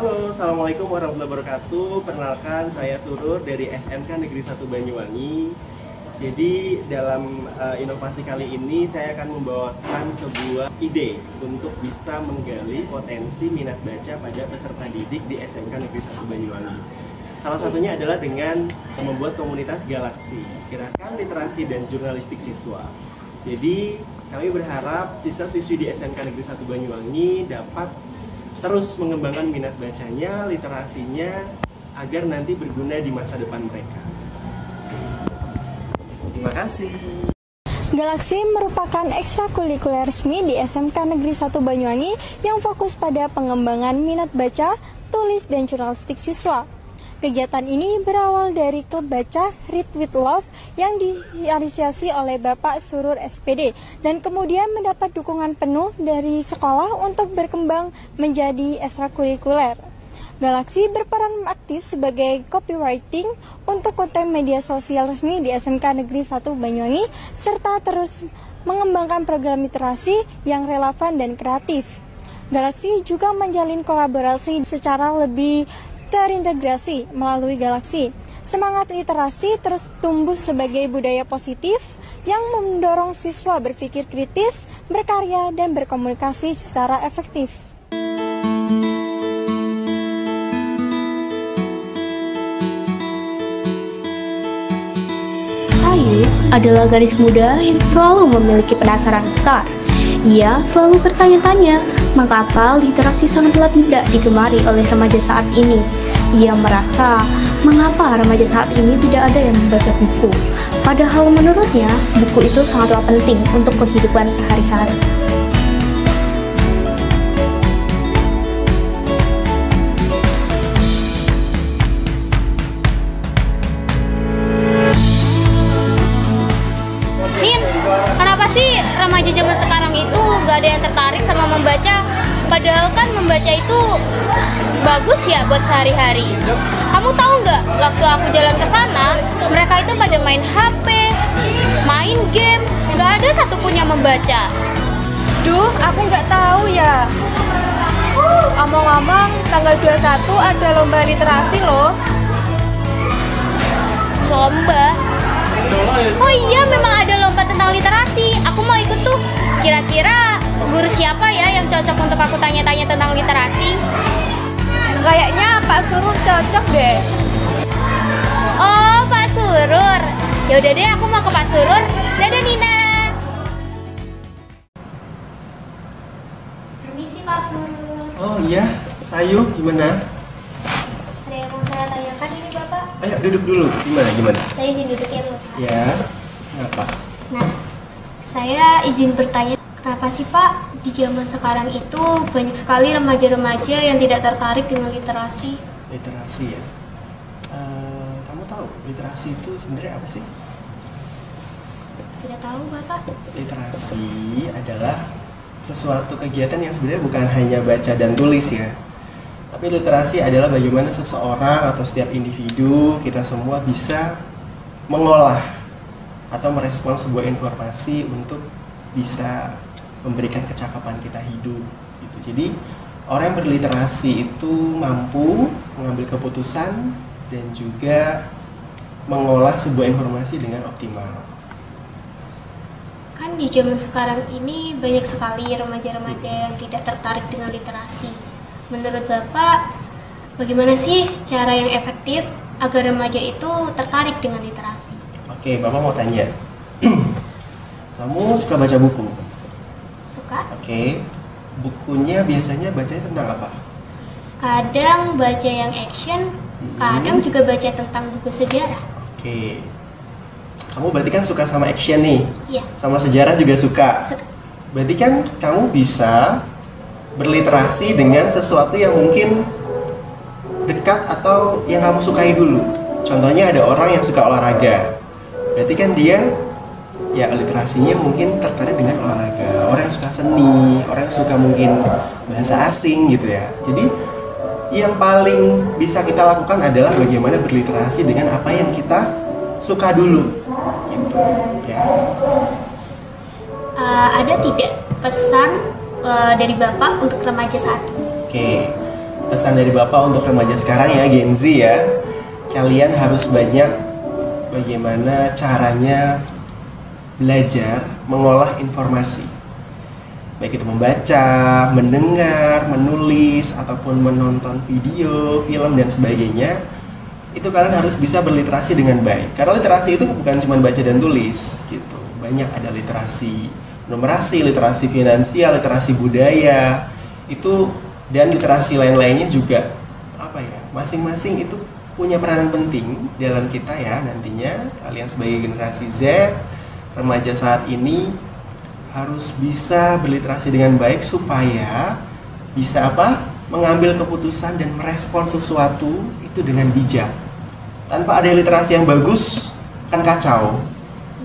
Halo, Assalamualaikum warahmatullahi wabarakatuh. Perkenalkan, saya Surur dari SMK Negeri 1 Banyuwangi. Jadi dalam inovasi kali ini saya akan membawakan sebuah ide untuk bisa menggali potensi minat baca pada peserta didik di SMK Negeri 1 Banyuwangi. Salah satunya adalah dengan membuat komunitas Galaksi, Gerakan Literasi dan Jurnalistik Siswa. Jadi kami berharap siswa-siswi di SMK Negeri 1 Banyuwangi dapat terus mengembangkan minat bacanya, literasinya, agar nanti berguna di masa depan mereka. Terima kasih. Galaksi merupakan ekstrakurikuler resmi di SMK Negeri 1 Banyuwangi yang fokus pada pengembangan minat baca, tulis, dan jurnalistik siswa. Kegiatan ini berawal dari klub baca Read with Love yang diinisiasi oleh Bapak Surur SPD dan kemudian mendapat dukungan penuh dari sekolah untuk berkembang menjadi ekstrakurikuler. Galaksi berperan aktif sebagai copywriting untuk konten media sosial resmi di SMK Negeri 1 Banyuwangi serta terus mengembangkan program literasi yang relevan dan kreatif. Galaksi juga menjalin kolaborasi secara lebih terintegrasi melalui Galaksi. Semangat literasi terus tumbuh sebagai budaya positif yang mendorong siswa berpikir kritis, berkarya, dan berkomunikasi secara efektif. Sayur adalah gadis muda yang selalu memiliki penasaran besar. Ia selalu bertanya-tanya, mengapa literasi sangatlah tidak digemari oleh remaja saat ini. Ia merasa, mengapa remaja saat ini tidak ada yang membaca buku. Padahal menurutnya, buku itu sangatlah penting untuk kehidupan sehari-hari. Kenapa sih remaja zaman sekarang itu gak ada yang tertarik sama membaca? Padahal kan membaca itu bagus ya buat sehari-hari. Kamu tahu nggak, waktu aku jalan ke sana, mereka itu pada main HP, main game, nggak ada satupun yang membaca. Duh, aku nggak tahu ya. Omong-omong, tanggal 21 ada lomba literasi loh. Lomba? Oh iya, memang ada lomba tentang literasi. Aku mau ikut tuh. Kira-kira guru siapa ya yang cocok untuk aku tanya-tanya tentang literasi? Kayaknya Pak Surur cocok deh. Oh, Pak Surur. Ya udah deh, aku mau ke Pak Surur. Dadah Nina. Permisi Pak Surur. Oh iya, Sayu, gimana? Ada yang mau saya tanyakan ini Bapak? Ayo duduk dulu. Gimana? Saya izin duduk ya Bapak. Ya, kenapa? Nah, saya izin bertanya, kenapa sih Pak di zaman sekarang itu banyak sekali remaja-remaja yang tidak tertarik dengan literasi? Literasi ya. Kamu tahu literasi itu sebenarnya apa sih? Tidak tahu Bapak. Literasi adalah sesuatu kegiatan yang sebenarnya bukan hanya baca dan tulis ya. Tapi literasi adalah bagaimana seseorang atau setiap individu, kita semua bisa mengolah atau merespons sebuah informasi untuk bisa memberikan kecakapan kita hidup gitu. Jadi orang yang berliterasi itu mampu mengambil keputusan dan juga mengolah sebuah informasi dengan optimal. Kan di zaman sekarang ini banyak sekali remaja-remaja yang tidak tertarik dengan literasi. Menurut Bapak, bagaimana sih cara yang efektif agar remaja itu tertarik dengan literasi? Oke, Bapak mau tanya. Kamu suka baca buku? Suka? Oke. Bukunya biasanya bacanya tentang apa? Kadang baca yang action, kadang juga baca tentang buku sejarah. Oke. Kamu berarti kan suka sama action nih? Iya. Sama sejarah juga suka? Suka. Berarti kan kamu bisa berliterasi dengan sesuatu yang mungkin dekat atau yang kamu sukai dulu. Contohnya ada orang yang suka olahraga. Berarti kan dia ya literasinya mungkin tertarik dengan olahraga. Orang yang suka seni, orang yang suka mungkin bahasa asing gitu ya. Jadi yang paling bisa kita lakukan adalah bagaimana berliterasi dengan apa yang kita suka dulu gitu ya. Ada tidak pesan dari Bapak untuk remaja saat ini? Oke. pesan dari Bapak untuk remaja sekarang ya, Gen Z ya. Kalian harus banyak bagaimana caranya belajar mengolah informasi. Baik itu membaca, mendengar, menulis, ataupun menonton video, film, dan sebagainya. Itu kalian harus bisa berliterasi dengan baik. Karena literasi itu bukan cuma baca dan tulis gitu. Banyak ada literasi numerasi, literasi finansial, literasi budaya, itu dan literasi lain-lainnya juga masing-masing itu punya peranan penting dalam kita ya nantinya. Kalian sebagai generasi Z, remaja saat ini harus bisa berliterasi dengan baik supaya bisa mengambil keputusan dan merespon sesuatu itu dengan bijak. Tanpa ada literasi yang bagus kan kacau.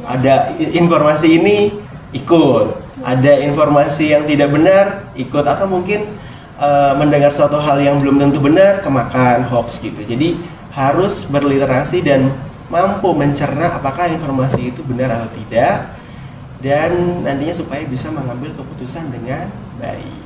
Ada informasi ini ikut, ada informasi yang tidak benar ikut, atau mungkin mendengar suatu hal yang belum tentu benar kemakan hoax gitu. Jadi harus berliterasi dan mampu mencerna apakah informasi itu benar atau tidak, dan nantinya supaya bisa mengambil keputusan dengan baik.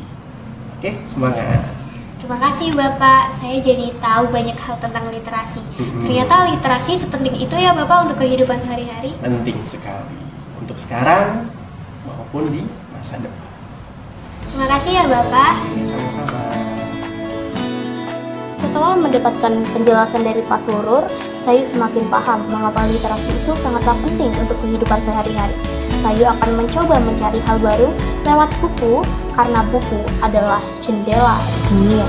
Oke, semangat. Terima kasih Bapak, saya jadi tahu banyak hal tentang literasi. Ternyata literasi sepenting itu ya Bapak untuk kehidupan sehari-hari. Penting sekali untuk sekarang maupun di masa depan. Terima kasih ya Bapak. Oke, sama-sama. Setelah mendapatkan penjelasan dari Pak Surur, saya semakin paham mengapa literasi itu sangatlah penting untuk kehidupan sehari-hari. Saya akan mencoba mencari hal baru lewat buku, karena buku adalah jendela dunia.